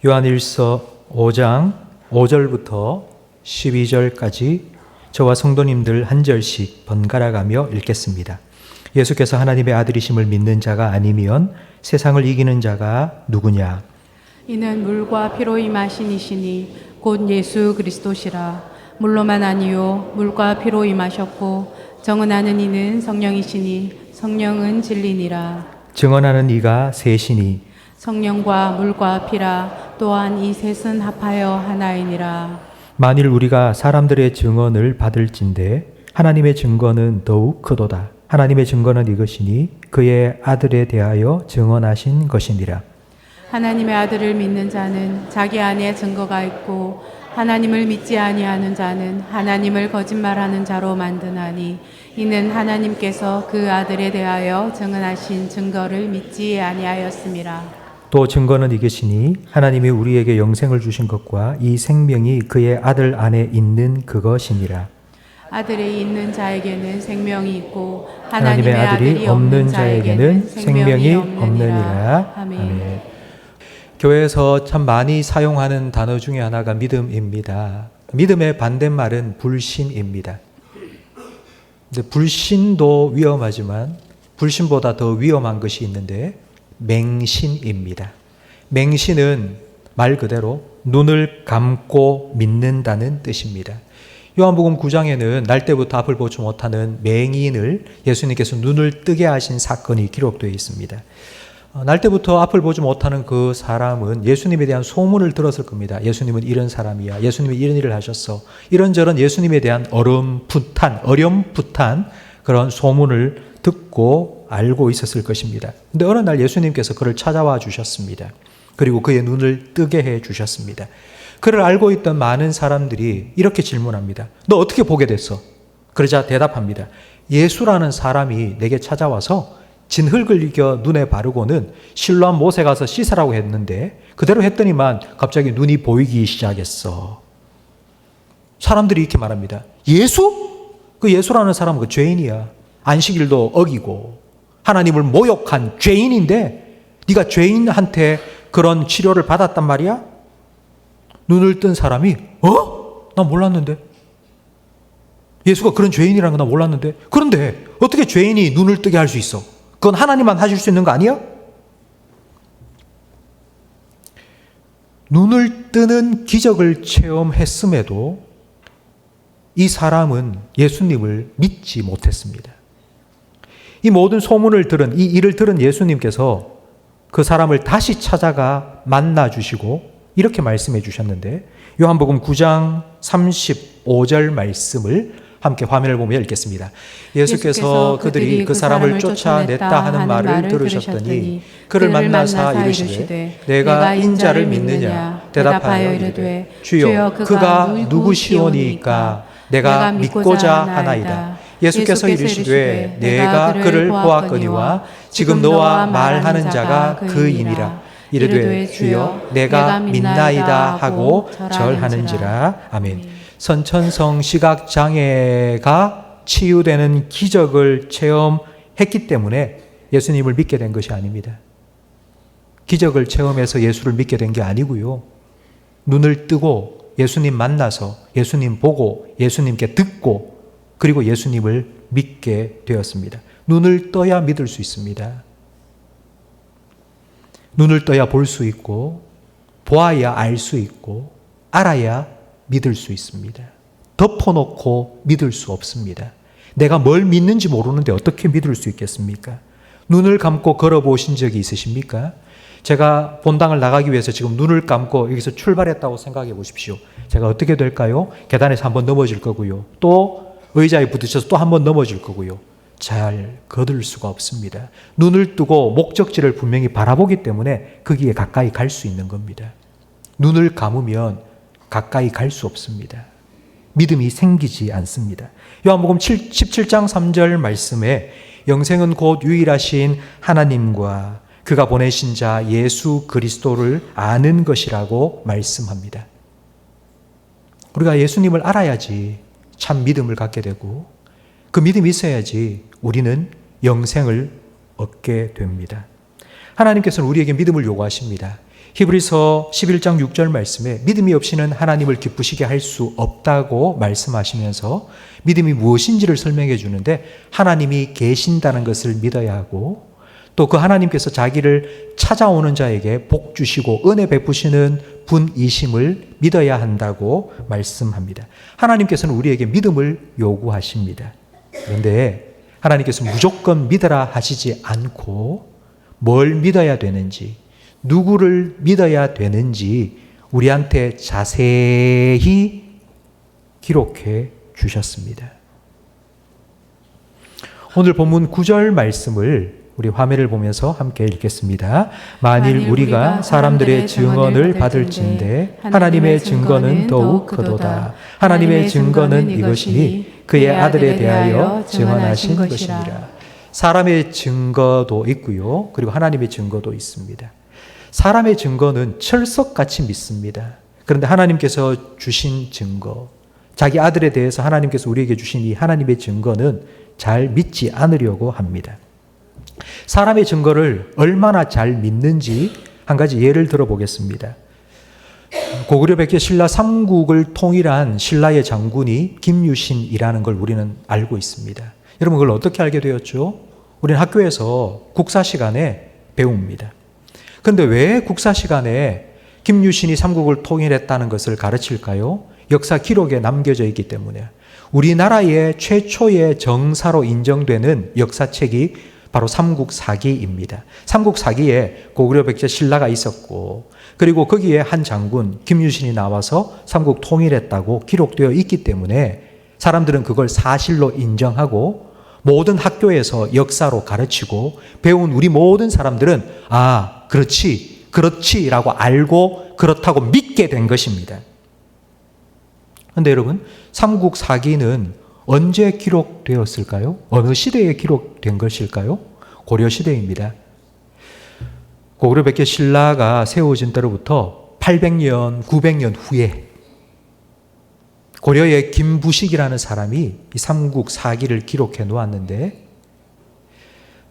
요한일서 5장 5절부터 12절까지 저와 성도님들 한 절씩 번갈아 가며 읽겠습니다. 예수께서 하나님의 아들이심을 믿는 자가 아니면 세상을 이기는 자가 누구냐? 이는 물과 피로 임하신 이시니 곧 예수 그리스도시라. 물로만 아니요 물과 피로 임하셨고 정언하는 이는 성령이시니 성령은 진리니라. 증언하는 이가 셋이니 성령과 물과 피라. 또한 이 셋은 합하여 하나이니라. 만일 우리가 사람들의 증언을 받을진대 하나님의 증거는 더욱 크도다. 하나님의 증거는 이것이니 그의 아들에 대하여 증언하신 것이니라. 하나님의 아들을 믿는 자는 자기 안에 증거가 있고 하나님을 믿지 아니하는 자는 하나님을 거짓말하는 자로 만드나니 이는 하나님께서 그 아들에 대하여 증언하신 증거를 믿지 아니하였음이라. 또 증거는 이것이니 하나님이 우리에게 영생을 주신 것과 이 생명이 그의 아들 안에 있는 그것이니라. 아들이 있는 자에게는 생명이 있고 하나님의 아들이 없는 자에게는 생명이 없느니라. 아멘. 교회에서 참 많이 사용하는 단어 중에 하나가 믿음입니다. 믿음의 반대말은 불신입니다. 근데 불신도 위험하지만 불신보다 더 위험한 것이 있는데 맹신입니다. 맹신은 말 그대로 눈을 감고 믿는다는 뜻입니다. 요한복음 9장에는 날 때부터 앞을 보지 못하는 맹인을 예수님께서 눈을 뜨게 하신 사건이 기록되어 있습니다. 날 때부터 앞을 보지 못하는 그 사람은 예수님에 대한 소문을 들었을 겁니다. 예수님은 이런 사람이야. 예수님이 이런 일을 하셨어. 이런저런 예수님에 대한 어렴풋한 그런 소문을 듣고 알고 있었을 것입니다. 근데 어느 날 예수님께서 그를 찾아와 주셨습니다. 그리고 그의 눈을 뜨게 해 주셨습니다. 그를 알고 있던 많은 사람들이 이렇게 질문합니다. 너 어떻게 보게 됐어? 그러자 대답합니다. 예수라는 사람이 내게 찾아와서 진흙을 이겨 눈에 바르고는 실로암 못에 가서 씻으라고 했는데 그대로 했더니만 갑자기 눈이 보이기 시작했어. 사람들이 이렇게 말합니다. 예수? 그 예수라는 사람은 그 죄인이야. 안식일도 어기고 하나님을 모욕한 죄인인데 네가 죄인한테 그런 치료를 받았단 말이야? 눈을 뜬 사람이 난 몰랐는데. 예수가 그런 죄인이라는 건 난 몰랐는데. 그런데 어떻게 죄인이 눈을 뜨게 할 수 있어? 그건 하나님만 하실 수 있는 거 아니야? 눈을 뜨는 기적을 체험했음에도 이 사람은 예수님을 믿지 못했습니다. 이 모든 소문을 들은, 이 일을 들은 예수님께서 그 사람을 다시 찾아가 만나 주시고 이렇게 말씀해 주셨는데 요한복음 9장 35절 말씀을 함께 화면을 보며 읽겠습니다. 예수께서 그들이 그 사람을 쫓아냈다 하는 말을 들으셨더니 그를 만나사 이르시되 내가 인자를 믿느냐 대답하여 이르되 주여 그가 누구시오니까 내가 믿고자 하나이다. 예수께서 이르시되 내가 그를 보았거니와 지금 너와 말하는 자가 그이니라. 이르되 주여 내가 믿나이다 하고 절하는지라. 아멘. 선천성 시각장애가 치유되는 기적을 체험했기 때문에 예수님을 믿게 된 것이 아닙니다. 기적을 체험해서 예수를 믿게 된 게 아니고요. 눈을 뜨고 예수님 만나서 예수님 보고 예수님께 듣고 그리고 예수님을 믿게 되었습니다. 눈을 떠야 믿을 수 있습니다. 눈을 떠야 볼 수 있고 보아야 알 수 있고 알아야 믿을 수 있습니다. 덮어놓고 믿을 수 없습니다. 내가 뭘 믿는지 모르는데 어떻게 믿을 수 있겠습니까? 눈을 감고 걸어보신 적이 있으십니까? 제가 본당을 나가기 위해서 지금 눈을 감고 여기서 출발했다고 생각해 보십시오. 제가 어떻게 될까요? 계단에서 한번 넘어질 거고요. 또 의자에 부딪혀서 또 한번 넘어질 거고요. 잘 거둘 수가 없습니다. 눈을 뜨고 목적지를 분명히 바라보기 때문에 거기에 가까이 갈 수 있는 겁니다. 눈을 감으면 가까이 갈 수 없습니다. 믿음이 생기지 않습니다. 요한복음 17장 3절 말씀에 영생은 곧 유일하신 하나님과 그가 보내신 자 예수 그리스도를 아는 것이라고 말씀합니다. 우리가 예수님을 알아야지 참 믿음을 갖게 되고 그 믿음이 있어야지 우리는 영생을 얻게 됩니다. 하나님께서는 우리에게 믿음을 요구하십니다. 히브리서 11장 6절 말씀에 믿음이 없이는 하나님을 기쁘시게 할 수 없다고 말씀하시면서 믿음이 무엇인지를 설명해 주는데 하나님이 계신다는 것을 믿어야 하고 또 그 하나님께서 자기를 찾아오는 자에게 복 주시고 은혜 베푸시는 분이심을 믿어야 한다고 말씀합니다. 하나님께서는 우리에게 믿음을 요구하십니다. 그런데 하나님께서는 무조건 믿어라 하시지 않고 뭘 믿어야 되는지, 누구를 믿어야 되는지 우리한테 자세히 기록해 주셨습니다. 오늘 본문 9절 말씀을 우리 화면을 보면서 함께 읽겠습니다. 만일 우리가 사람들의 증언을 받을진대 하나님의 증거는 더욱 크도다. 하나님의 증거는 이것이니 그의 아들에 대하여 증언하신 것이니라. 사람의 증거도 있고요. 그리고 하나님의 증거도 있습니다. 사람의 증거는 철석같이 믿습니다. 그런데 하나님께서 주신 증거, 자기 아들에 대해서 하나님께서 우리에게 주신 이 하나님의 증거는 잘 믿지 않으려고 합니다. 사람의 증거를 얼마나 잘 믿는지 한 가지 예를 들어보겠습니다. 고구려 백제 신라 삼국을 통일한 신라의 장군이 김유신이라는 걸 우리는 알고 있습니다. 여러분 그걸 어떻게 알게 되었죠? 우리는 학교에서 국사 시간에 배웁니다. 그런데 왜 국사 시간에 김유신이 삼국을 통일했다는 것을 가르칠까요? 역사 기록에 남겨져 있기 때문에. 우리나라의 최초의 정사로 인정되는 역사책이 바로 삼국사기입니다. 삼국사기에 고구려 백제 신라가 있었고 그리고 거기에 한 장군 김유신이 나와서 삼국 통일했다고 기록되어 있기 때문에 사람들은 그걸 사실로 인정하고 모든 학교에서 역사로 가르치고 배운 우리 모든 사람들은 아, 그렇지라고 알고 그렇다고 믿게 된 것입니다. 그런데 여러분, 삼국사기는 언제 기록되었을까요? 어느 시대에 기록된 것일까요? 고려시대입니다. 고구려 백제 신라가 세워진 때로부터 800년, 900년 후에 고려의 김부식이라는 사람이 이 삼국사기를 기록해 놓았는데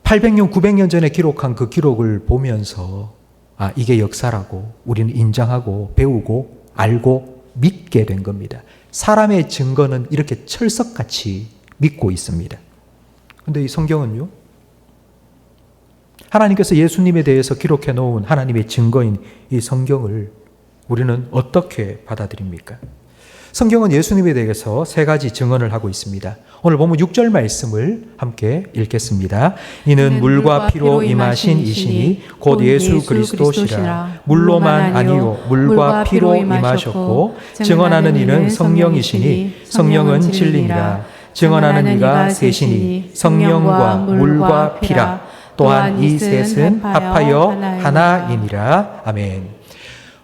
800년, 900년 전에 기록한 그 기록을 보면서 아, 이게 역사라고 우리는 인정하고 배우고 알고 믿게 된 겁니다. 사람의 증거는 이렇게 철석같이 믿고 있습니다. 그런데 이 성경은요? 하나님께서 예수님에 대해서 기록해 놓은 하나님의 증거인 이 성경을 우리는 어떻게 받아들입니까? 성경은 예수님에 대해서 세 가지 증언을 하고 있습니다. 오늘 보면 6절 말씀을 함께 읽겠습니다. 이는 물과 피로 임하신 이시니 곧 예수 그리스도시라. 물로만 아니요 물과 피로 임하셨고 증언하는 이는 성령이시니 성령은 진리니라. 증언하는 이가 셋이니 성령과 물과 피라. 또한 이 셋은 합하여 하나이니라. 아멘.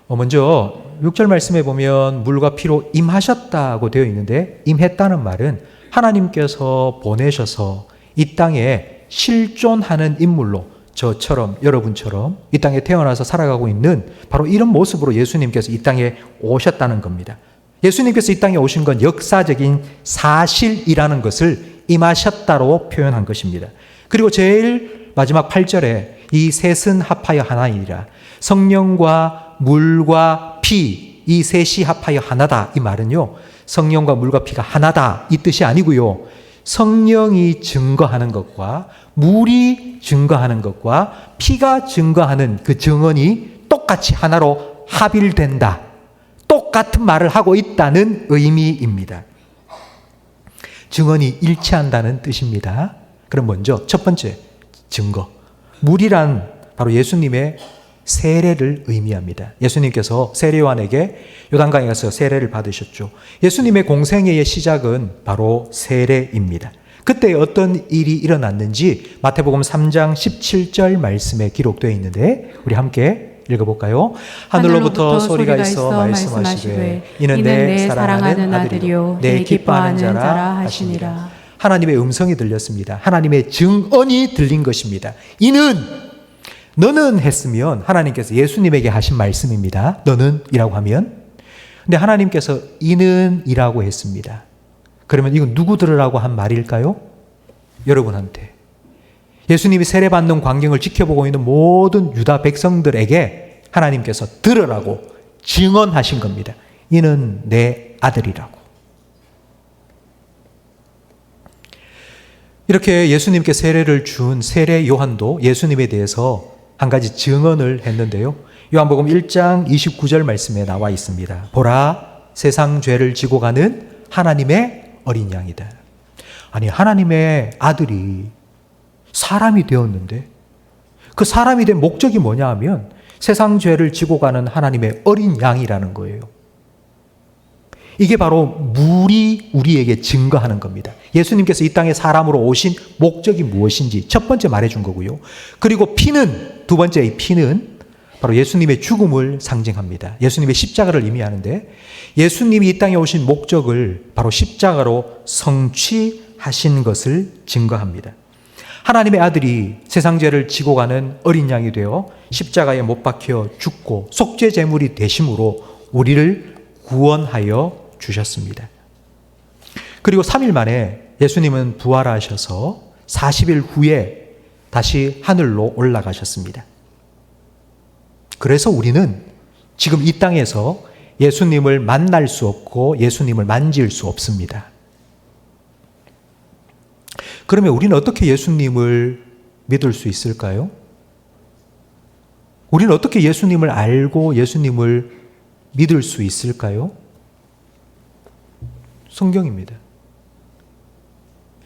먼저 6절 말씀에 보면 물과 피로 임하셨다고 되어 있는데 임했다는 말은 하나님께서 보내셔서 이 땅에 실존하는 인물로 저처럼 여러분처럼 이 땅에 태어나서 살아가고 있는 바로 이런 모습으로 예수님께서 이 땅에 오셨다는 겁니다. 예수님께서 이 땅에 오신 건 역사적인 사실이라는 것을 임하셨다로 표현한 것입니다. 그리고 제일 마지막 8절에 이 셋은 합하여 하나이니라. 성령과 물과 피, 이 셋이 합하여 하나다. 이 말은요, 성령과 물과 피가 하나다. 이 뜻이 아니고요. 성령이 증거하는 것과 물이 증거하는 것과 피가 증거하는 그 증언이 똑같이 하나로 합일된다. 똑같은 말을 하고 있다는 의미입니다. 증언이 일치한다는 뜻입니다. 그럼 먼저 첫 번째 증거. 물이란 바로 예수님의 세례를 의미합니다. 예수님께서 세례요한에게 요단강에 가서 세례를 받으셨죠. 예수님의 공생애의 시작은 바로 세례입니다. 그때 어떤 일이 일어났는지 마태복음 3장 17절 말씀에 기록되어 있는데 우리 함께 읽어볼까요? 하늘로부터 소리가 있어 말씀하시되 이는 내 사랑하는 아들이요 내 기뻐하는 자라 하시니라. 하나님의 음성이 들렸습니다. 하나님의 증언이 들린 것입니다. 너는 했으면 하나님께서 예수님에게 하신 말씀입니다. 너는 이라고 하면. 근데 하나님께서 이는 이라고 했습니다. 그러면 이건 누구 들으라고 한 말일까요? 여러분한테. 예수님이 세례받는 광경을 지켜보고 있는 모든 유다 백성들에게 하나님께서 들으라고 증언하신 겁니다. 이는 내 아들이라고. 이렇게 예수님께 세례를 준 세례 요한도 예수님에 대해서 한 가지 증언을 했는데요. 요한복음 1장 29절 말씀에 나와 있습니다. 보라, 세상 죄를 지고 가는 하나님의 어린 양이다. 아니, 하나님의 아들이 사람이 되었는데 그 사람이 된 목적이 뭐냐 하면 세상 죄를 지고 가는 하나님의 어린 양이라는 거예요. 이게 바로 물이 우리에게 증거하는 겁니다. 예수님께서 이 땅에 사람으로 오신 목적이 무엇인지 첫 번째 말해준 거고요. 그리고 피는, 두 번째 이 피는 바로 예수님의 죽음을 상징합니다. 예수님의 십자가를 의미하는데 예수님이 이 땅에 오신 목적을 바로 십자가로 성취하신 것을 증거합니다. 하나님의 아들이 세상 죄를 지고 가는 어린 양이 되어 십자가에 못 박혀 죽고 속죄 제물이 되심으로 우리를 구원하여 주셨습니다. 그리고 3일 만에 예수님은 부활하셔서 40일 후에 다시 하늘로 올라가셨습니다. 그래서 우리는 지금 이 땅에서 예수님을 만날 수 없고 예수님을 만질 수 없습니다. 그러면 우리는 어떻게 예수님을 믿을 수 있을까요? 우리는 어떻게 예수님을 알고 예수님을 믿을 수 있을까요? 성경입니다.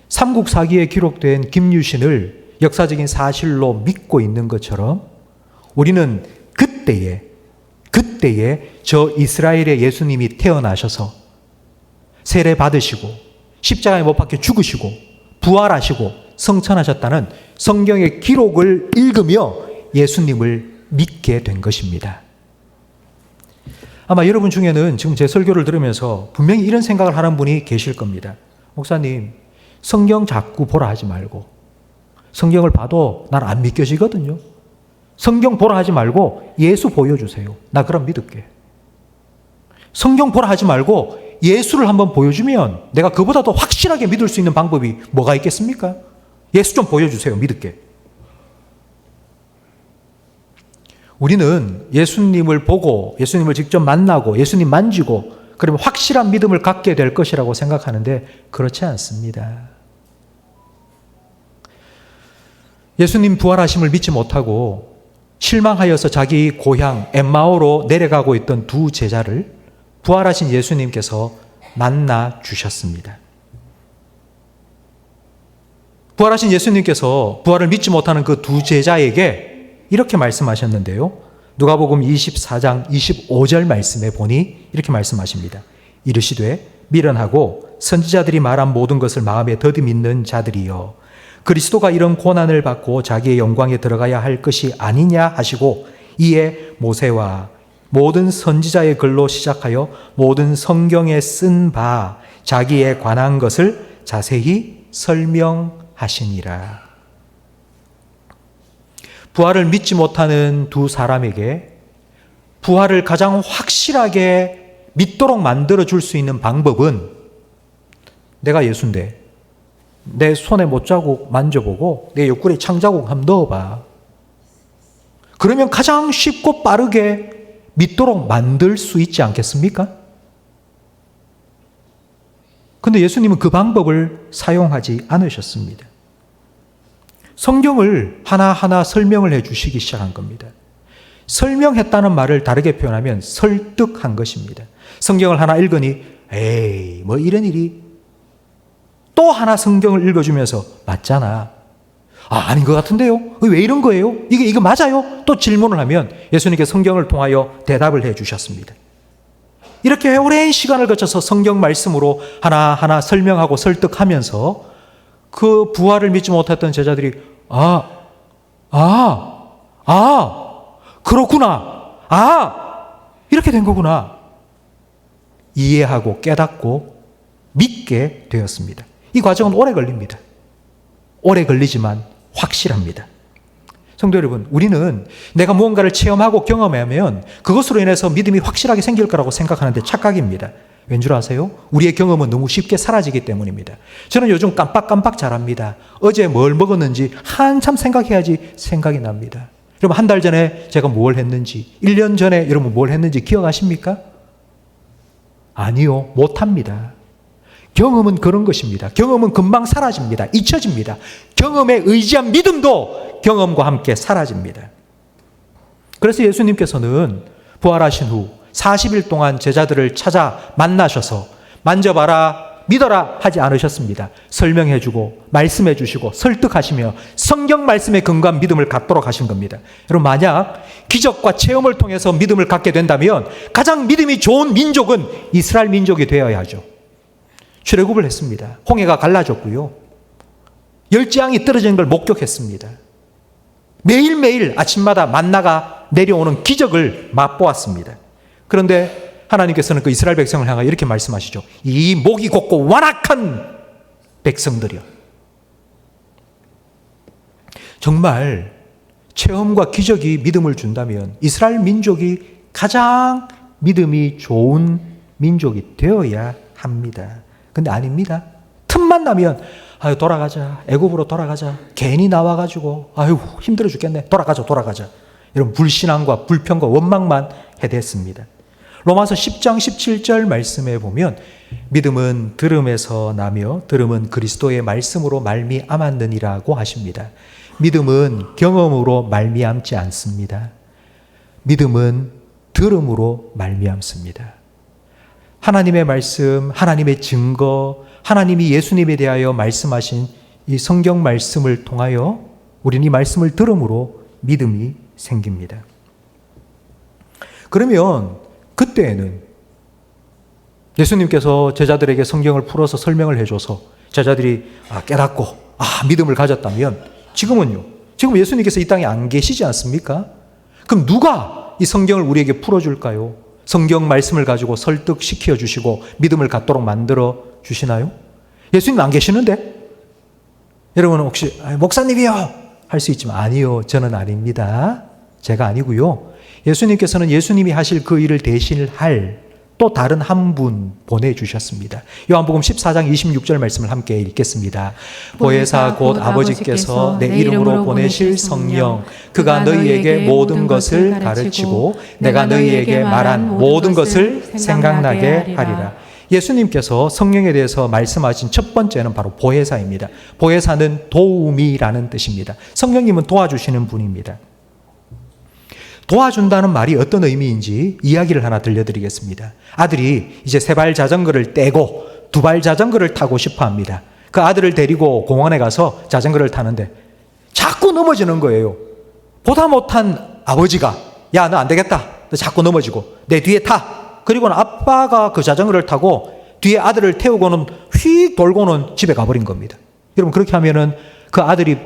삼국사기에 기록된 김유신을 역사적인 사실로 믿고 있는 것처럼 우리는 그때에 저 이스라엘의 예수님이 태어나셔서 세례 받으시고 십자가에 못 박혀 죽으시고 부활하시고 성천하셨다는 성경의 기록을 읽으며 예수님을 믿게 된 것입니다. 아마 여러분 중에는 지금 제 설교를 들으면서 분명히 이런 생각을 하는 분이 계실 겁니다. 목사님, 성경 자꾸 보라 하지 말고 성경을 봐도 난 안 믿겨지거든요. 성경 보라 하지 말고 예수 보여주세요. 나 그럼 믿을게. 성경 보라 하지 말고 예수를 한번 보여주면 내가 그보다 더 확실하게 믿을 수 있는 방법이 뭐가 있겠습니까? 예수 좀 보여주세요. 믿을게. 우리는 예수님을 보고 예수님을 직접 만나고 예수님 만지고 그러면 확실한 믿음을 갖게 될 것이라고 생각하는데 그렇지 않습니다. 예수님 부활하심을 믿지 못하고 실망하여서 자기 고향 엠마오로 내려가고 있던 두 제자를 부활하신 예수님께서 만나 주셨습니다. 부활하신 예수님께서 부활을 믿지 못하는 그 두 제자에게 이렇게 말씀하셨는데요. 누가복음 24장 25절 말씀에 보니 이렇게 말씀하십니다. 이르시되 미련하고 선지자들이 말한 모든 것을 마음에 더디 믿는 자들이여, 그리스도가 이런 고난을 받고 자기의 영광에 들어가야 할 것이 아니냐 하시고 이에 모세와 모든 선지자의 글로 시작하여 모든 성경에 쓴 바 자기에 관한 것을 자세히 설명하시니라. 부활을 믿지 못하는 두 사람에게 부활을 가장 확실하게 믿도록 만들어줄 수 있는 방법은 내가 예수인데 내 손에 못자국 만져보고 내 옆구리에 창자국 한번 넣어봐. 그러면 가장 쉽고 빠르게 믿도록 만들 수 있지 않겠습니까? 근데 예수님은 그 방법을 사용하지 않으셨습니다. 성경을 하나하나 설명을 해 주시기 시작한 겁니다. 설명했다는 말을 다르게 표현하면 설득한 것입니다. 성경을 하나 읽으니 에이 뭐 이런 일이, 또 하나 성경을 읽어주면서 맞잖아. 아닌 것 같은데요? 왜 이런 거예요? 이게 맞아요? 또 질문을 하면 예수님께 성경을 통하여 대답을 해 주셨습니다. 이렇게 오랜 시간을 거쳐서 성경 말씀으로 하나하나 설명하고 설득하면서 그 부활을 믿지 못했던 제자들이 그렇구나. 이렇게 된 거구나. 이해하고 깨닫고 믿게 되었습니다. 이 과정은 오래 걸립니다. 오래 걸리지만 확실합니다. 성도 여러분, 우리는 내가 무언가를 체험하고 경험하면 그것으로 인해서 믿음이 확실하게 생길 거라고 생각하는데 착각입니다. 왠 줄 아세요? 우리의 경험은 너무 쉽게 사라지기 때문입니다. 저는 요즘 깜빡깜빡 잘합니다. 어제 뭘 먹었는지 한참 생각해야지 생각이 납니다. 여러분 한 달 전에 제가 뭘 했는지, 1년 전에 여러분 뭘 했는지 기억하십니까? 아니요, 못합니다. 경험은 그런 것입니다. 경험은 금방 사라집니다. 잊혀집니다. 경험에 의지한 믿음도 경험과 함께 사라집니다. 그래서 예수님께서는 부활하신 후 40일 동안 제자들을 찾아 만나셔서 만져봐라, 믿어라 하지 않으셨습니다. 설명해주고 말씀해주시고 설득하시며 성경 말씀에 근거한 믿음을 갖도록 하신 겁니다. 여러분 만약 기적과 체험을 통해서 믿음을 갖게 된다면 가장 믿음이 좋은 민족은 이스라엘 민족이 되어야 하죠. 출애굽을 했습니다. 홍해가 갈라졌고요. 열지양이 떨어지는 걸 목격했습니다. 매일매일 아침마다 만나가 내려오는 기적을 맛보았습니다. 그런데 하나님께서는 그 이스라엘 백성을 향하여 이렇게 말씀하시죠. 이 목이 곧고 완악한 백성들이여. 정말 체험과 기적이 믿음을 준다면 이스라엘 민족이 가장 믿음이 좋은 민족이 되어야 합니다. 근데 아닙니다. 틈만 나면 아유 돌아가자, 애굽으로 돌아가자, 괜히 나와가지고 아유 힘들어 죽겠네, 돌아가자. 이런 불신앙과 불평과 원망만 해댔습니다. 로마서 10장 17절 말씀에 보면 믿음은 들음에서 나며 들음은 그리스도의 말씀으로 말미암았느니라고 하십니다. 믿음은 경험으로 말미암지 않습니다. 믿음은 들음으로 말미암습니다. 하나님의 말씀, 하나님의 증거, 하나님이 예수님에 대하여 말씀하신 이 성경 말씀을 통하여 우리는 이 말씀을 들음으로 믿음이 생깁니다. 그러면 그때에는 예수님께서 제자들에게 성경을 풀어서 설명을 해줘서 제자들이 깨닫고 믿음을 가졌다면 지금은요. 지금 예수님께서 이 땅에 안 계시지 않습니까? 그럼 누가 이 성경을 우리에게 풀어줄까요? 성경 말씀을 가지고 설득시켜 주시고 믿음을 갖도록 만들어 주시나요? 예수님 안 계시는데? 여러분 혹시 목사님이요 할 수 있지만 아니요, 저는 아닙니다. 제가 아니고요. 예수님께서는 예수님이 하실 그 일을 대신할 또 다른 한 분 보내주셨습니다. 요한복음 14장 26절 말씀을 함께 읽겠습니다. 보혜사 곧 아버지께서 내 이름으로 보내실 성령, 그가 너희에게 모든 것을 가르치고 내가 너희에게 말한 모든 것을 생각나게 하리라. 예수님께서 성령에 대해서 말씀하신 첫 번째는 바로 보혜사입니다. 보혜사는 도우미라는 뜻입니다. 성령님은 도와주시는 분입니다. 도와준다는 말이 어떤 의미인지 이야기를 하나 들려드리겠습니다. 아들이 이제 3발 자전거를 떼고 2발 자전거를 타고 싶어 합니다. 그 아들을 데리고 공원에 가서 자전거를 타는데 자꾸 넘어지는 거예요. 보다 못한 아버지가 야, 너 안 되겠다. 너 자꾸 넘어지고 내 뒤에 타. 그리고는 아빠가 그 자전거를 타고 뒤에 아들을 태우고는 휙 돌고는 집에 가버린 겁니다. 여러분 그렇게 하면은 그 아들이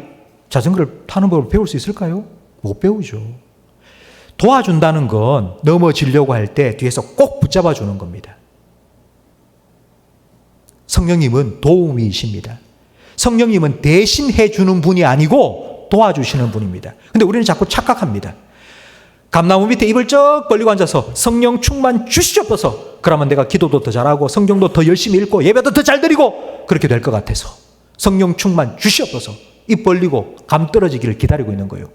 자전거를 타는 법을 배울 수 있을까요? 못 배우죠. 도와준다는 건 넘어지려고 할 때 뒤에서 꼭 붙잡아 주는 겁니다. 성령님은 도우미이십니다. 성령님은 대신해 주는 분이 아니고 도와주시는 분입니다. 근데 우리는 자꾸 착각합니다. 감나무 밑에 입을 쩍 벌리고 앉아서 성령 충만 주시옵소서. 그러면 내가 기도도 더 잘하고 성경도 더 열심히 읽고 예배도 더 잘 드리고 그렇게 될 것 같아서 성령 충만 주시옵소서. 입 벌리고 감 떨어지기를 기다리고 있는 거예요.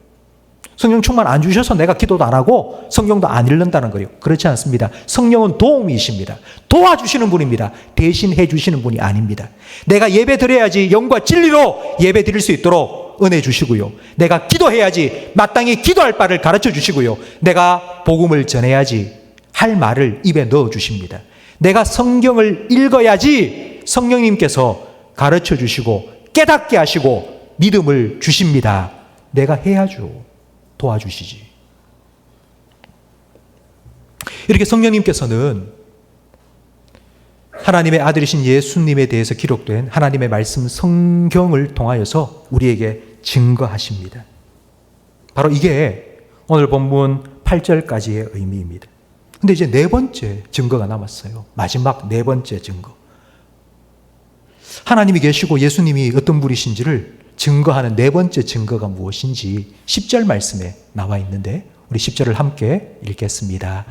성령 충만 안 주셔서 내가 기도도 안 하고 성경도 안 읽는다는 거예요. 그렇지 않습니다. 성령은 도움이십니다. 도와주시는 분입니다. 대신해 주시는 분이 아닙니다. 내가 예배 드려야지 영과 진리로 예배 드릴 수 있도록 은혜 주시고요. 내가 기도해야지 마땅히 기도할 바를 가르쳐 주시고요. 내가 복음을 전해야지 할 말을 입에 넣어 주십니다. 내가 성경을 읽어야지 성령님께서 가르쳐 주시고 깨닫게 하시고 믿음을 주십니다. 내가 해야죠. 도와주시지. 이렇게 성령님께서는 하나님의 아들이신 예수님에 대해서 기록된 하나님의 말씀 성경을 통하여서 우리에게 증거하십니다. 바로 이게 오늘 본문 8절까지의 의미입니다. 근데 이제 4번째 증거가 남았어요. 마지막 4번째 증거. 하나님이 계시고 예수님이 어떤 분이신지를 증거하는 4번째 증거가 무엇인지 10절 말씀에 나와 있는데 우리 10절을 함께 읽겠습니다.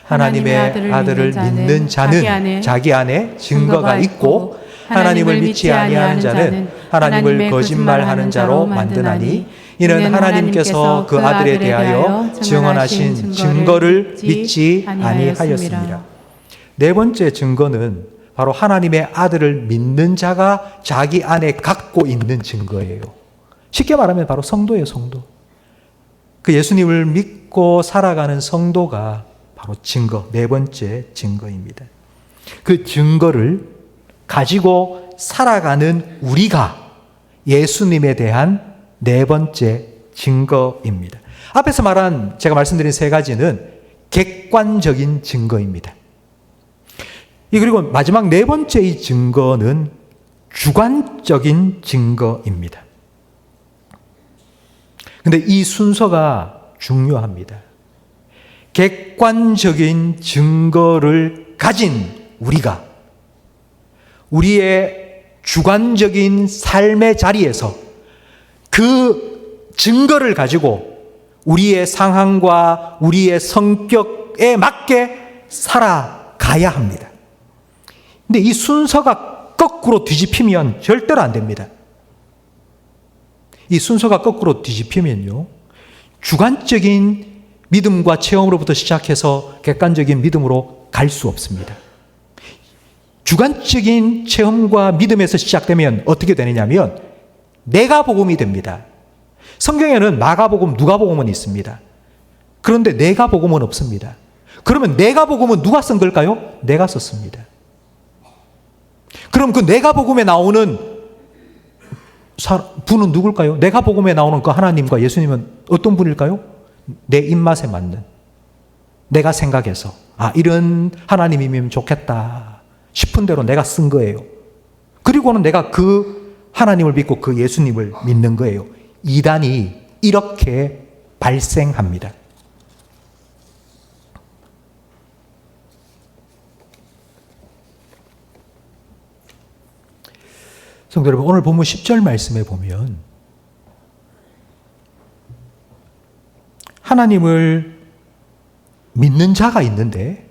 하나님의 아들을 믿는 자는 자기 안에 증거가 있고 하나님을 믿지 아니하는 자는 하나님을 거짓말하는 자로 만드나니 이는 하나님께서 그 아들에 대하여 증언하신 증거를 믿지 아니하였습니다. 네 번째 증거는 바로 하나님의 아들을 믿는 자가 자기 안에 갖고 있는 증거예요. 쉽게 말하면 바로 성도예요, 성도. 그 예수님을 믿고 살아가는 성도가 바로 증거, 네 번째 증거입니다. 그 증거를 가지고 살아가는 우리가 예수님에 대한 네 번째 증거입니다. 앞에서 말한 제가 말씀드린 세 가지는 객관적인 증거입니다. 그리고 마지막 네 번째 이 증거는 주관적인 증거입니다. 근데 이 순서가 중요합니다. 객관적인 증거를 가진 우리가 우리의 주관적인 삶의 자리에서 그 증거를 가지고 우리의 상황과 우리의 성격에 맞게 살아가야 합니다. 근데 이 순서가 거꾸로 뒤집히면 절대로 안 됩니다. 이 순서가 거꾸로 뒤집히면요, 주관적인 믿음과 체험으로부터 시작해서 객관적인 믿음으로 갈 수 없습니다. 주관적인 체험과 믿음에서 시작되면 어떻게 되느냐면 내가 복음이 됩니다. 성경에는 마가복음, 누가복음은 있습니다. 그런데 내가 복음은 없습니다. 그러면 내가 복음은 누가 쓴 걸까요? 내가 썼습니다. 그럼 그 내가 복음에 나오는 분은 누굴까요? 내가 복음에 나오는 그 하나님과 예수님은 어떤 분일까요? 내 입맛에 맞는, 내가 생각해서 이런 하나님이면 좋겠다 싶은 대로 내가 쓴 거예요. 그리고는 내가 그 하나님을 믿고 그 예수님을 믿는 거예요. 이단이 이렇게 발생합니다. 성도 여러분, 오늘 본문 10절 말씀에 보면 하나님을 믿는 자가 있는데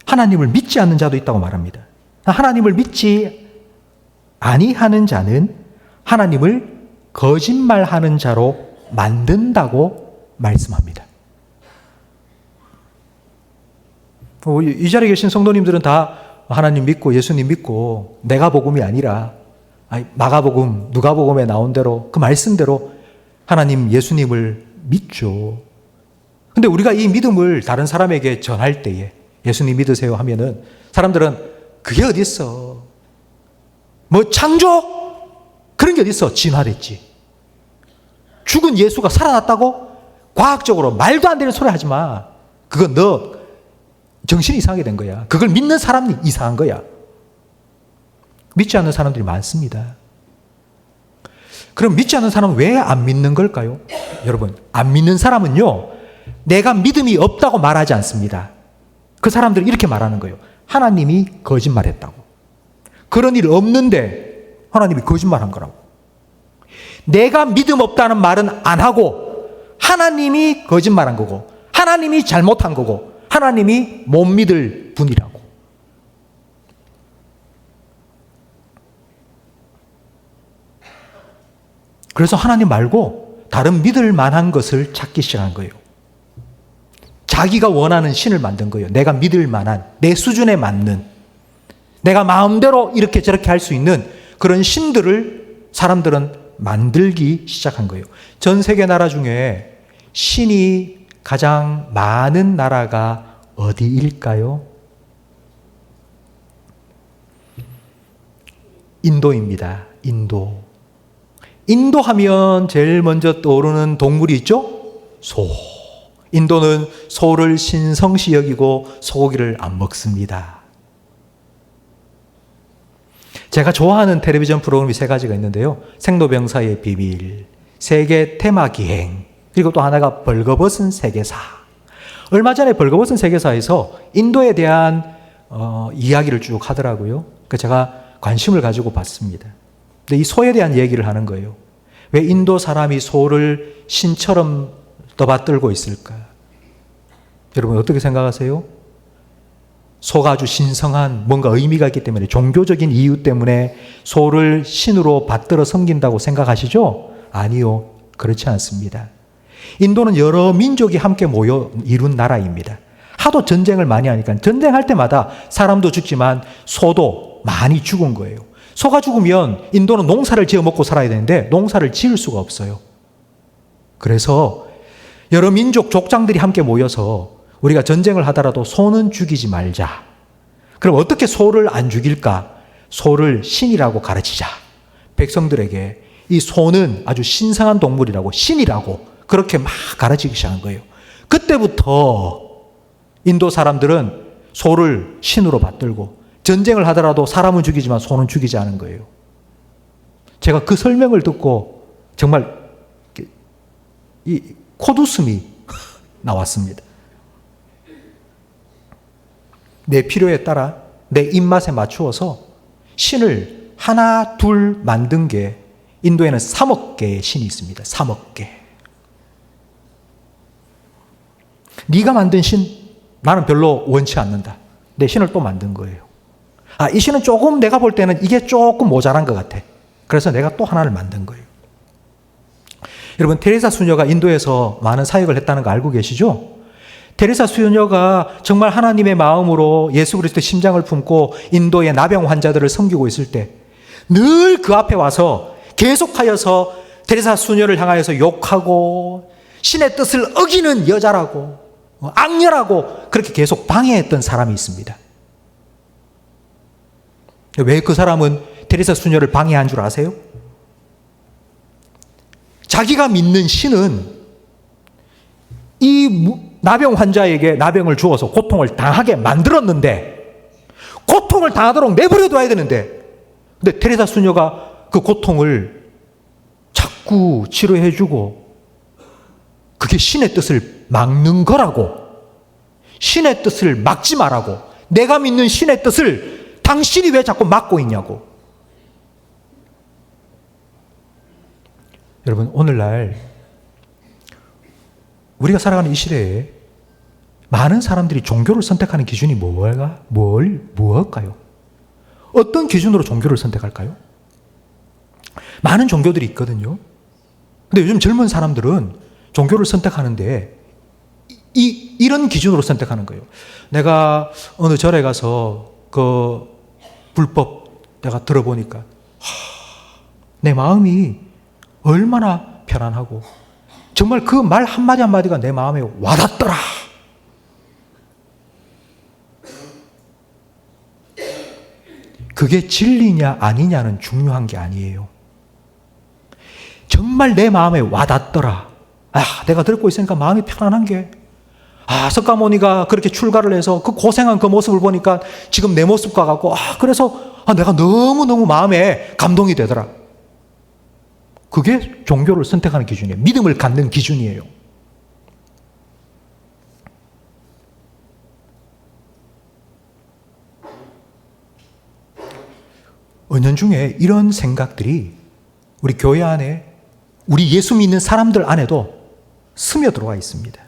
하나님을 믿지 않는 자도 있다고 말합니다. 하나님을 믿지 아니하는 자는 하나님을 거짓말하는 자로 만든다고 말씀합니다. 이 자리에 계신 성도님들은 다 하나님 믿고 예수님 믿고 내가 복음이 아니라 마가복음, 누가복음에 나온 대로 그 말씀대로 하나님 예수님을 믿죠. 근데 우리가 이 믿음을 다른 사람에게 전할 때에 예수님 믿으세요 하면은 사람들은 그게 어디 있어? 뭐 창조? 그런 게 어디 있어? 진화됐지. 죽은 예수가 살아났다고? 과학적으로 말도 안 되는 소리 하지 마. 그건 너 정신이 이상하게 된 거야. 그걸 믿는 사람이 이상한 거야. 믿지 않는 사람들이 많습니다. 그럼 믿지 않는 사람은 왜 안 믿는 걸까요? 여러분, 안 믿는 사람은요, 내가 믿음이 없다고 말하지 않습니다. 그 사람들은 이렇게 말하는 거예요. 하나님이 거짓말했다고. 그런 일 없는데 하나님이 거짓말한 거라고. 내가 믿음 없다는 말은 안 하고 하나님이 거짓말한 거고 하나님이 잘못한 거고 하나님이 못 믿을 분이라고. 그래서 하나님 말고 다른 믿을 만한 것을 찾기 시작한 거예요. 자기가 원하는 신을 만든 거예요. 내가 믿을 만한, 내 수준에 맞는, 내가 마음대로 이렇게 저렇게 할 수 있는 그런 신들을 사람들은 만들기 시작한 거예요. 전 세계 나라 중에 신이 가장 많은 나라가 어디일까요? 인도입니다. 인도. 인도 하면 제일 먼저 떠오르는 동물이 있죠? 소. 인도는 소를 신성시 여기고 소고기를 안 먹습니다. 제가 좋아하는 텔레비전 프로그램이 세 가지가 있는데요. 생로병사의 비밀, 세계 테마 기행, 그리고 또 하나가 벌거벗은 세계사. 얼마 전에 벌거벗은 세계사에서 인도에 대한 이야기를 쭉 하더라고요. 그래서 제가 관심을 가지고 봤습니다. 근데 이 소에 대한 얘기를 하는 거예요. 왜 인도 사람이 소를 신처럼 떠받들고 있을까? 여러분 어떻게 생각하세요? 소가 아주 신성한 뭔가 의미가 있기 때문에, 종교적인 이유 때문에 소를 신으로 받들어 섬긴다고 생각하시죠? 아니요. 그렇지 않습니다. 인도는 여러 민족이 함께 모여 이룬 나라입니다. 하도 전쟁을 많이 하니까 전쟁할 때마다 사람도 죽지만 소도 많이 죽은 거예요. 소가 죽으면 인도는 농사를 지어 먹고 살아야 되는데 농사를 지을 수가 없어요. 그래서 여러 민족 족장들이 함께 모여서 우리가 전쟁을 하더라도 소는 죽이지 말자. 그럼 어떻게 소를 안 죽일까? 소를 신이라고 가르치자. 백성들에게 이 소는 아주 신성한 동물이라고, 신이라고 그렇게 막 가르치기 시작한 거예요. 그때부터 인도 사람들은 소를 신으로 받들고 전쟁을 하더라도 사람은 죽이지만 소는 죽이지 않은 거예요. 제가 그 설명을 듣고 정말 이 코웃음이 나왔습니다. 내 필요에 따라 내 입맛에 맞추어서 신을 하나 둘 만든 게, 인도에는 3억 개의 신이 있습니다. 3억 개. 네가 만든 신 나는 별로 원치 않는다. 내 신을 또 만든 거예요. 이 신은 조금 내가 볼 때는 이게 조금 모자란 것 같아. 그래서 내가 또 하나를 만든 거예요. 여러분, 테레사 수녀가 인도에서 많은 사역을 했다는 거 알고 계시죠? 테레사 수녀가 정말 하나님의 마음으로 예수 그리스도의 심장을 품고 인도의 나병 환자들을 섬기고 있을 때 늘 그 앞에 와서 계속하여서 테레사 수녀를 향하여서 욕하고 신의 뜻을 어기는 여자라고, 악녀라고 그렇게 계속 방해했던 사람이 있습니다. 왜 그 사람은 테레사 수녀를 방해한 줄 아세요? 자기가 믿는 신은 이 나병 환자에게 나병을 주어서 고통을 당하게 만들었는데, 고통을 당하도록 내버려둬야 되는데, 근데 테레사 수녀가 그 고통을 자꾸 치료해주고 그게 신의 뜻을 막는 거라고, 신의 뜻을 막지 말라고, 내가 믿는 신의 뜻을 당신이 왜 자꾸 막고 있냐고. 여러분, 오늘날 우리가 살아가는 이 시대에 많은 사람들이 종교를 선택하는 기준이 무엇일까요? 어떤 기준으로 종교를 선택할까요? 많은 종교들이 있거든요. 근데 요즘 젊은 사람들은 종교를 선택하는데 이런 기준으로 선택하는 거예요. 내가 어느 절에 가서 그 불법 내가 들어보니까 내 마음이 얼마나 편안하고 정말 그 말 한마디 한마디가 내 마음에 와닿더라. 그게 진리냐 아니냐는 중요한 게 아니에요. 정말 내 마음에 와닿더라. 내가 듣고 있으니까 마음이 편안한 게, 석가모니가 그렇게 출가를 해서 그 고생한 그 모습을 보니까 지금 내 모습과 같고, 그래서 내가 너무너무 마음에 감동이 되더라. 그게 종교를 선택하는 기준이에요. 믿음을 갖는 기준이에요. 은연중에 이런 생각들이 우리 교회 안에, 우리 예수 믿는 사람들 안에도 스며들어와 있습니다.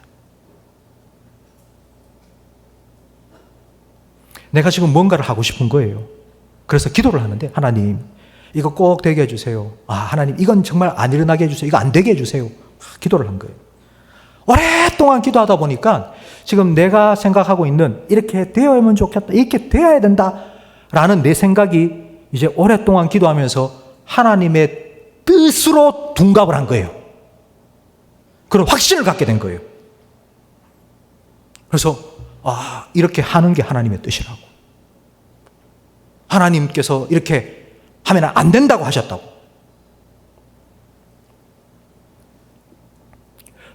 내가 지금 뭔가를 하고 싶은 거예요. 그래서 기도를 하는데, 하나님 이거 꼭 되게 해주세요. 하나님 이건 정말 안 일어나게 해주세요. 이거 안 되게 해주세요. 기도를 한 거예요. 오랫동안 기도하다 보니까 지금 내가 생각하고 있는 이렇게 되어야면 좋겠다, 이렇게 되어야 된다 라는 내 생각이 이제 오랫동안 기도하면서 하나님의 뜻으로 둔갑을 한 거예요. 그런 확신을 갖게 된 거예요. 그래서 이렇게 하는 게 하나님의 뜻이라고, 하나님께서 이렇게 하면 안 된다고 하셨다고.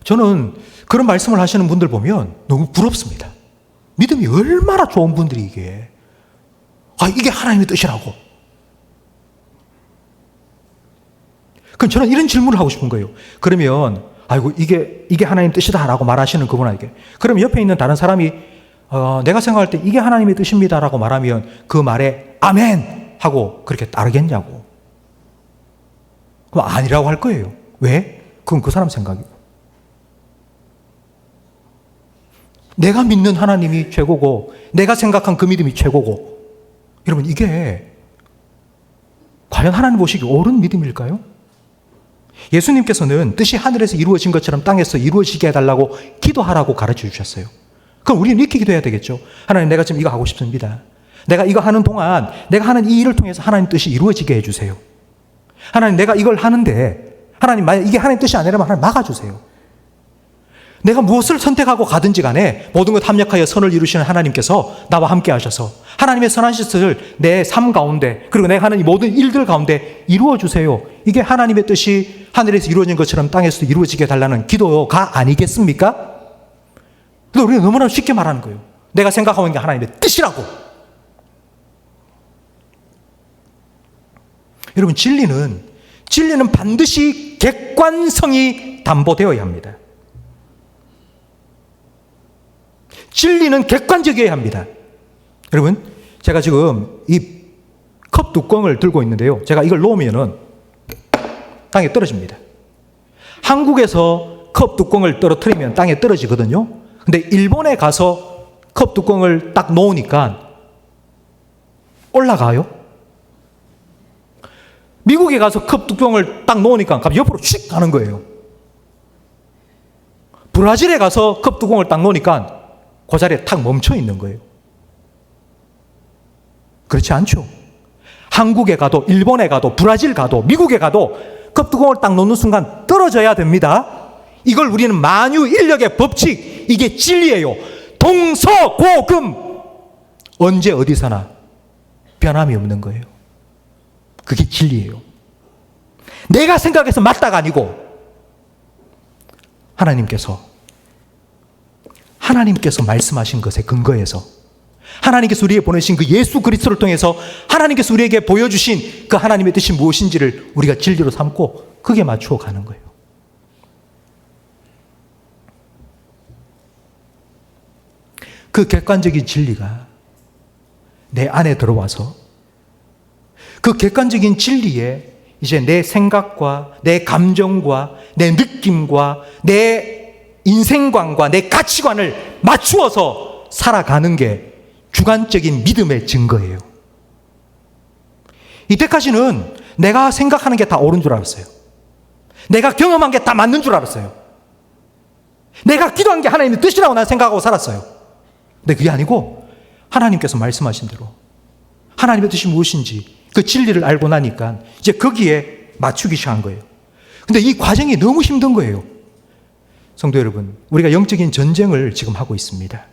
저는 그런 말씀을 하시는 분들 보면 너무 부럽습니다. 믿음이 얼마나 좋은 분들이 이게 하나님의 뜻이라고. 그럼 저는 이런 질문을 하고 싶은 거예요. 그러면 이게 하나님 뜻이다라고 말하시는 그분에게, 그럼 옆에 있는 다른 사람이 내가 생각할 때 이게 하나님의 뜻입니다라고 말하면 그 말에 아멘 하고 그렇게 따르겠냐고. 그럼 아니라고 할 거예요. 왜? 그건 그 사람 생각이고. 내가 믿는 하나님이 최고고 내가 생각한 그 믿음이 최고고, 여러분 이게 과연 하나님 보시기에 옳은 믿음일까요? 예수님께서는 뜻이 하늘에서 이루어진 것처럼 땅에서 이루어지게 해달라고 기도하라고 가르쳐 주셨어요. 그럼 우리는 이렇게 기도해야 되겠죠. 하나님, 내가 지금 이거 하고 싶습니다. 내가 이거 하는 동안 내가 하는 이 일을 통해서 하나님 뜻이 이루어지게 해주세요. 하나님, 내가 이걸 하는데 하나님, 만약 이게 하나님 뜻이 아니라면 하나님 막아주세요. 내가 무엇을 선택하고 가든지 간에 모든 것 합력하여 선을 이루시는 하나님께서 나와 함께 하셔서 하나님의 선한 뜻을 내 삶 가운데, 그리고 내가 하는 이 모든 일들 가운데 이루어 주세요. 이게 하나님의 뜻이 하늘에서 이루어진 것처럼 땅에서도 이루어지게 해달라는 기도가 아니겠습니까? 근데 우리는 너무나 쉽게 말하는 거예요. 내가 생각하고 있는 게 하나님의 뜻이라고. 여러분, 진리는 반드시 객관성이 담보되어야 합니다. 진리는 객관적이어야 합니다. 여러분, 제가 지금 이 컵 뚜껑을 들고 있는데요. 제가 이걸 놓으면은 땅에 떨어집니다. 한국에서 컵 뚜껑을 떨어뜨리면 땅에 떨어지거든요. 근데 일본에 가서 컵 뚜껑을 딱 놓으니까 올라가요. 미국에 가서 컵 뚜껑을 딱 놓으니까 갑자기 옆으로 휙 가는 거예요. 브라질에 가서 컵 뚜껑을 딱 놓으니까 그 자리에 탁 멈춰 있는 거예요. 그렇지 않죠? 한국에 가도, 일본에 가도, 브라질 가도, 미국에 가도 컵 뚜껑을 딱 놓는 순간 떨어져야 됩니다. 이걸 우리는 만유 인력의 법칙, 이게 진리예요. 동서고금, 언제 어디서나 변함이 없는 거예요. 그게 진리예요. 내가 생각해서 맞다가 아니고 하나님께서 말씀하신 것에 근거해서, 하나님께서 우리에게 보내신 그 예수 그리스도를 통해서 하나님께서 우리에게 보여주신 그 하나님의 뜻이 무엇인지를 우리가 진리로 삼고 그게 맞추어 가는 거예요. 그 객관적인 진리가 내 안에 들어와서 그 객관적인 진리에 이제 내 생각과 내 감정과 내 느낌과 내 인생관과 내 가치관을 맞추어서 살아가는 게 주관적인 믿음의 증거예요. 이때까지는 내가 생각하는 게 다 옳은 줄 알았어요. 내가 경험한 게 다 맞는 줄 알았어요. 내가 기도한 게 하나님의 뜻이라고 난 생각하고 살았어요. 근데 그게 아니고 하나님께서 말씀하신 대로 하나님의 뜻이 무엇인지 그 진리를 알고 나니까 이제 거기에 맞추기 시작한 거예요. 근데 이 과정이 너무 힘든 거예요. 성도 여러분, 우리가 영적인 전쟁을 지금 하고 있습니다.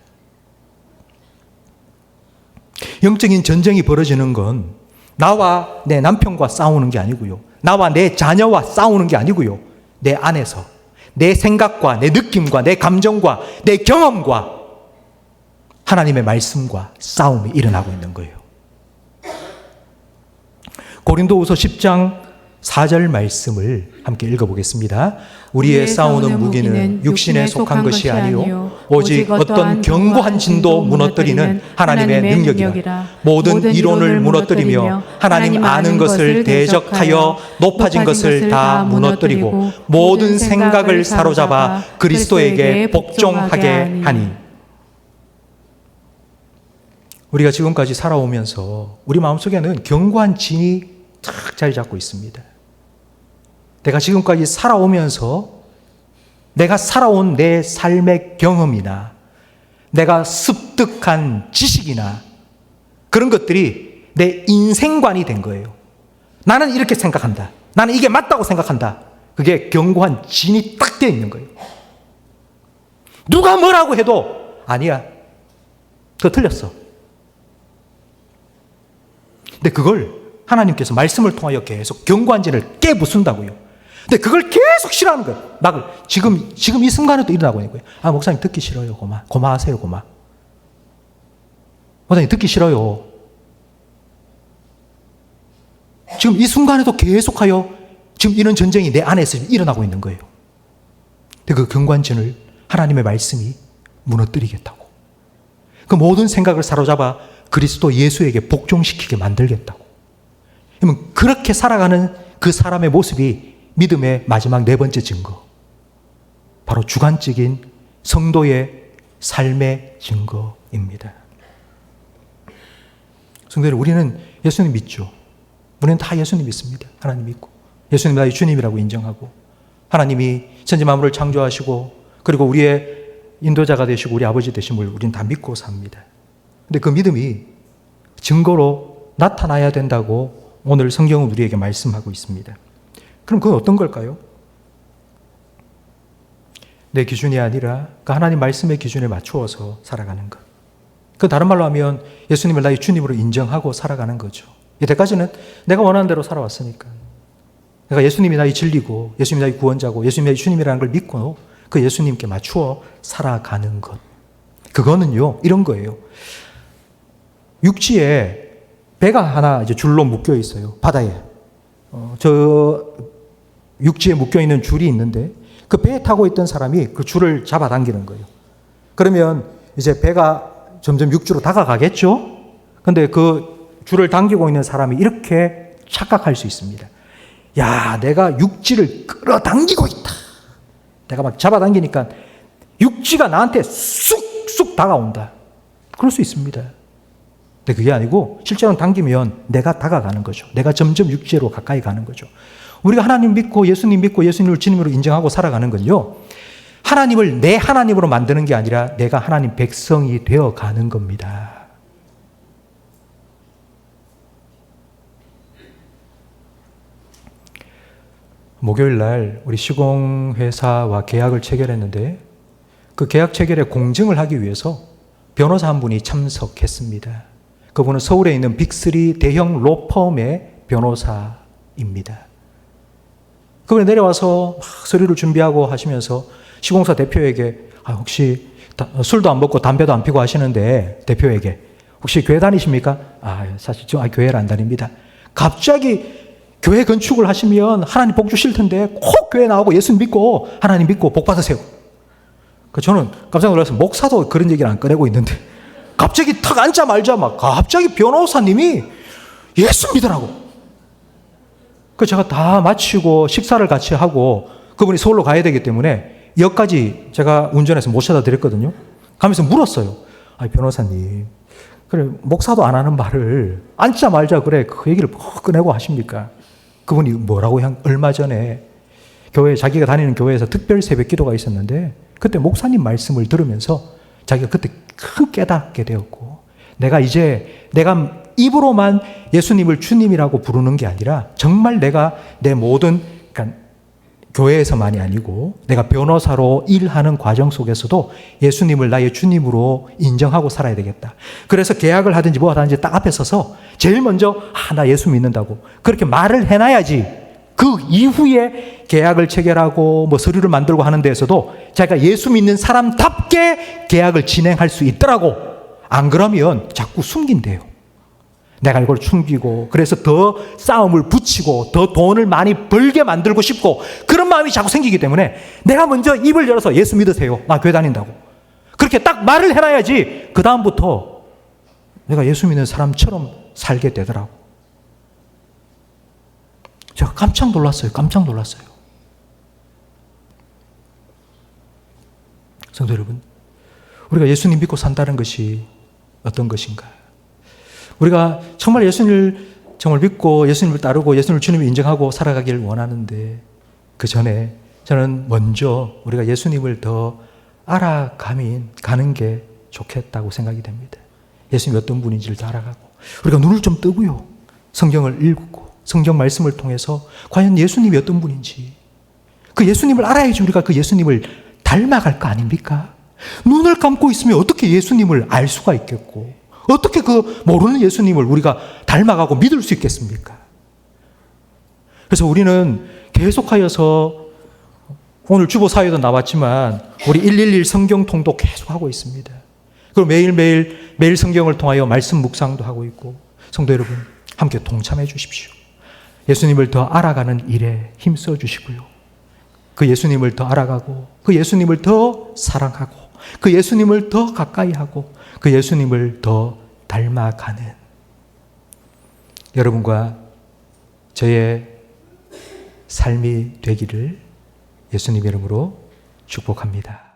영적인 전쟁이 벌어지는 건 나와 내 남편과 싸우는 게 아니고요. 나와 내 자녀와 싸우는 게 아니고요. 내 안에서 내 생각과 내 느낌과 내 감정과 내 경험과 하나님의 말씀과 싸움이 일어나고 있는 거예요. 고린도후서 10장 4절 말씀을 함께 읽어보겠습니다. 우리의 싸우는 무기는 육신에 속한 것이 아니요 오직 어떤 견고한 진도 무너뜨리는 하나님의 능력이라. 모든 이론을 무너뜨리며 하나님 아는 것을 대적하여 높아진 것을 다 무너뜨리고 모든 생각을 사로잡아 그리스도에게 복종하게 하니. 우리가 지금까지 살아오면서 우리 마음속에는 견고한 진이 탁 자리 잡고 있습니다. 내가 지금까지 살아오면서 내가 살아온 내 삶의 경험이나 내가 습득한 지식이나 그런 것들이 내 인생관이 된 거예요. 나는 이렇게 생각한다. 나는 이게 맞다고 생각한다. 그게 견고한 진이 딱 되어 있는 거예요. 누가 뭐라고 해도 아니야. 그거 틀렸어. 근데 그걸 하나님께서 말씀을 통하여 계속 견고한 진을 깨부순다고요. 근데 그걸 계속 싫어하는 거예요. 막을. 지금 이 순간에도 일어나고 있는 거예요. 아, 목사님 듣기 싫어요. 고마하세요. 목사님 듣기 싫어요. 지금 이 순간에도 계속하여 지금 이런 전쟁이 내 안에서 일어나고 있는 거예요. 근데 그 견고한 진을 하나님의 말씀이 무너뜨리겠다고. 그 모든 생각을 사로잡아 그리스도 예수에게 복종시키게 만들겠다고. 그러면 그렇게 살아가는 그 사람의 모습이 믿음의 마지막 네 번째 증거. 바로 주관적인 성도의 삶의 증거입니다. 성도들, 우리는 예수님 믿죠. 우리는 다 예수님 믿습니다. 하나님 믿고 예수님 나의 주님이라고 인정하고 하나님이 천지 만물을 창조하시고 그리고 우리의 인도자가 되시고 우리 아버지 되심을 우리는 다 믿고 삽니다. 근데 그 믿음이 증거로 나타나야 된다고 오늘 성경은 우리에게 말씀하고 있습니다. 그럼 그건 어떤 걸까요? 내 기준이 아니라 그 하나님 말씀의 기준에 맞추어서 살아가는 것. 그 다른 말로 하면 예수님을 나의 주님으로 인정하고 살아가는 거죠. 이때까지는 내가 원하는 대로 살아왔으니까. 내가 예수님이 나의 진리고 예수님이 나의 구원자고 예수님이 나의 주님이라는 걸 믿고 그 예수님께 맞추어 살아가는 것. 그거는요, 이런 거예요. 육지에 배가 하나 이제 줄로 묶여 있어요. 바다에. 저 육지에 묶여 있는 줄이 있는데 그 배에 타고 있던 사람이 그 줄을 잡아당기는 거예요. 그러면 이제 배가 점점 육지로 다가가겠죠? 근데 그 줄을 당기고 있는 사람이 이렇게 착각할 수 있습니다. 야, 내가 육지를 끌어당기고 있다. 내가 막 잡아당기니까 육지가 나한테 쑥쑥 다가온다. 그럴 수 있습니다. 근데 그게 아니고 실제로는 당기면 내가 다가가는 거죠. 내가 점점 육지로 가까이 가는 거죠. 우리가 하나님 믿고 예수님을 주님으로 인정하고 살아가는 건요, 하나님을 내 하나님으로 만드는 게 아니라 내가 하나님 백성이 되어가는 겁니다. 목요일 날 우리 시공회사와 계약을 체결했는데 그 계약 체결에 공증을 하기 위해서 변호사 한 분이 참석했습니다. 그분은 서울에 있는 빅3 대형 로펌의 변호사입니다. 그분이 내려와서 막 서류를 준비하고 하시면서 시공사 대표에게 혹시 술도 안 먹고 담배도 안 피고 하시는데 대표에게 혹시 교회 다니십니까? 사실 저 교회를 안 다닙니다. 갑자기 교회 건축을 하시면 하나님 복 주실 텐데 꼭 교회 나오고 예수 믿고 하나님 믿고 복 받으세요. 저는 깜짝 놀라서 목사도 그런 얘기를 안 꺼내고 있는데 갑자기 탁 앉자마자 막 갑자기 변호사님이 예수 믿으라고. 제가 다 마치고 식사를 같이 하고 그분이 서울로 가야 되기 때문에 역까지 제가 운전해서 모셔다 드렸거든요. 가면서 물었어요. 변호사님, 그래 목사도 안 하는 말을 앉자마자 그래 그 얘기를 뭐 꺼내고 하십니까? 그분이 뭐라고 얼마 전에 자기가 다니는 교회에서 특별 새벽 기도가 있었는데 그때 목사님 말씀을 들으면서 자기가 그때 큰 깨닫게 되었고 내가 입으로만 예수님을 주님이라고 부르는 게 아니라 정말 내가 내 모든 교회에서만이 아니고 내가 변호사로 일하는 과정 속에서도 예수님을 나의 주님으로 인정하고 살아야 되겠다. 그래서 계약을 하든지 뭐 하든지 딱 앞에 서서 제일 먼저 나 예수 믿는다고 그렇게 말을 해놔야지 그 이후에 계약을 체결하고 뭐 서류를 만들고 하는 데에서도 자기가 예수 믿는 사람답게 계약을 진행할 수 있더라고. 안 그러면 자꾸 숨긴대요. 내가 이걸 숨기고 그래서 더 싸움을 붙이고 더 돈을 많이 벌게 만들고 싶고 그런 마음이 자꾸 생기기 때문에 내가 먼저 입을 열어서 예수 믿으세요. 나 교회 다닌다고. 그렇게 딱 말을 해놔야지 그 다음부터 내가 예수 믿는 사람처럼 살게 되더라고. 제가 깜짝 놀랐어요. 성도 여러분, 우리가 예수님 믿고 산다는 것이 어떤 것인가? 우리가 정말 예수님을 믿고 예수님을 따르고 예수님을 주님을 인정하고 살아가기를 원하는데 그 전에 저는 먼저 우리가 예수님을 더 알아가는 게 좋겠다고 생각이 됩니다. 예수님이 어떤 분인지를 더 알아가고 우리가 눈을 좀 뜨고요. 성경을 읽고 성경 말씀을 통해서 과연 예수님이 어떤 분인지 그 예수님을 알아야지 우리가 그 예수님을 닮아갈 거 아닙니까? 눈을 감고 있으면 어떻게 예수님을 알 수가 있겠고 어떻게 그 모르는 예수님을 우리가 닮아가고 믿을 수 있겠습니까? 그래서 우리는 계속하여서 오늘 주보 사회도 나왔지만 우리 111 성경 통독 계속하고 있습니다. 그리고 매일 성경을 통하여 말씀 묵상도 하고 있고 성도 여러분 함께 동참해 주십시오. 예수님을 더 알아가는 일에 힘써 주시고요. 그 예수님을 더 알아가고 그 예수님을 더 사랑하고 그 예수님을 더 가까이 하고 그 예수님을 더 닮아가는 여러분과 저의 삶이 되기를 예수님 이름으로 축복합니다.